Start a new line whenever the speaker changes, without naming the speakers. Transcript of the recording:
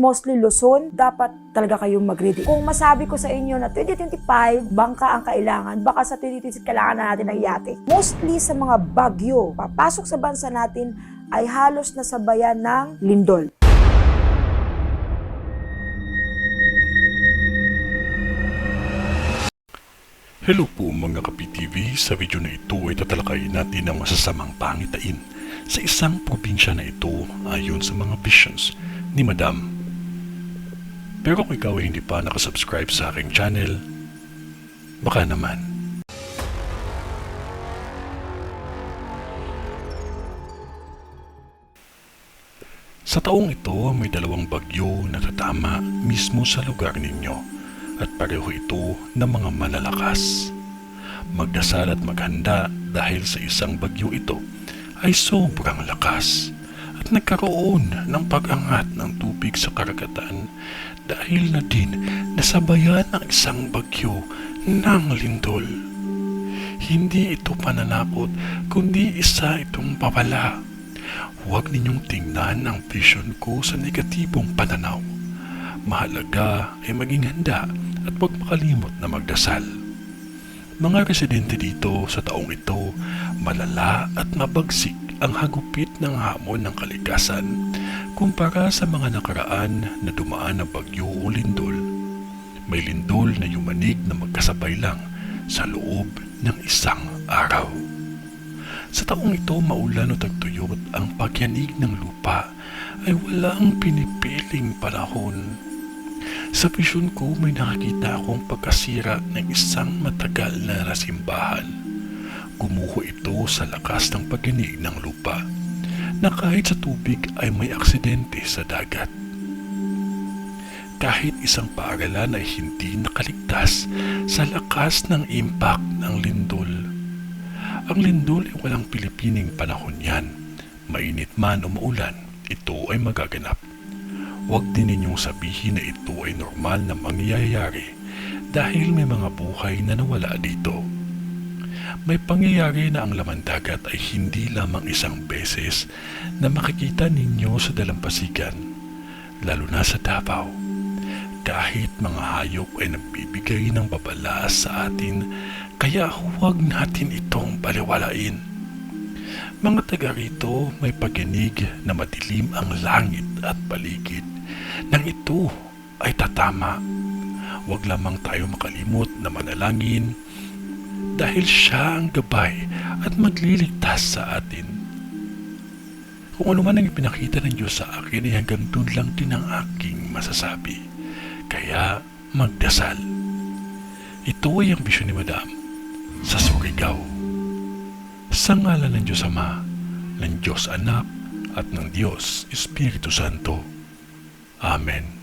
mostly Luzon, dapat talaga kayong mag-ready. Kung masabi ko sa inyo na 2025, bangka ang kailangan, baka sa 2026 kailangan na natin ng yate. Mostly sa mga bagyo, papasok sa bansa natin ay halos nasabayan ng lindol.
Hello po mga Kapi-TV, sa video na ito ay tatalakayin natin ang masasamang pangitain sa isang probinsya na ito ayon sa mga visions ni Madam. Pero kung ikaw ay hindi pa nakasubscribe sa aking channel, baka naman. Sa taong ito may dalawang bagyo na tatama mismo sa lugar ninyo. At pareho ito ng mga malalakas. Magdasal at maghanda dahil sa isang bagyo ito ay sobrang lakas at nagkaroon ng pag-angat ng tubig sa karagatan dahil na din nasabayan ng isang bagyo ng lindol. Hindi ito pananakot kundi isa itong babala. Huwag ninyong tingnan ang vision ko sa negatibong pananaw. Mahalaga ay maging handa at huwag makalimot na magdasal. Mga residente dito sa taong ito, malala at mabagsik ang hagupit ng hamon ng kalikasan kumpara sa mga nakaraan na dumaan ng bagyo o lindol. May lindol na yumanig na magkasabay lang sa loob ng isang araw. Sa taong ito, maulan o tagtuyot, ang pagyanig ng lupa ay walang pinipiling panahon. Sa vision ko may nakakita akong pagkasira ng isang matagal na simbahan. Gumuho ito sa lakas ng pagyanig ng lupa na kahit sa tubig ay may aksidente sa dagat. Kahit isang paaralan ay hindi nakaligtas sa lakas ng impact ng lindol. Ang lindol ay walang pilipining panahon yan. Mainit man o maulan, ito ay magaganap. Huwag din ninyong sabihin na ito ay normal na mangyayari dahil may mga buhay na nawala dito. May pangyayari na ang laman dagat ay hindi lamang isang beses na makikita ninyo sa dalampasigan, lalo na sa Davao. Kahit mga hayop ay nagbibigay ng babala sa atin, kaya huwag natin itong baliwalain. Mga taga rito may pagyanig na madilim ang langit at paligid. Nang ito ay tatama, huwag lamang tayo makalimot na manalangin dahil siya ang gabay at magliligtas sa atin. Kung ano man ang ipinakita ng Diyos sa akin ay hanggang doon lang din ang aking masasabi. Kaya magdasal. Ito ay ang bisyon ni Madam sa Surigao. Sa ngalan ng Diyos Ama, ng Diyos Anak, at ng Diyos Espiritu Santo. Amen.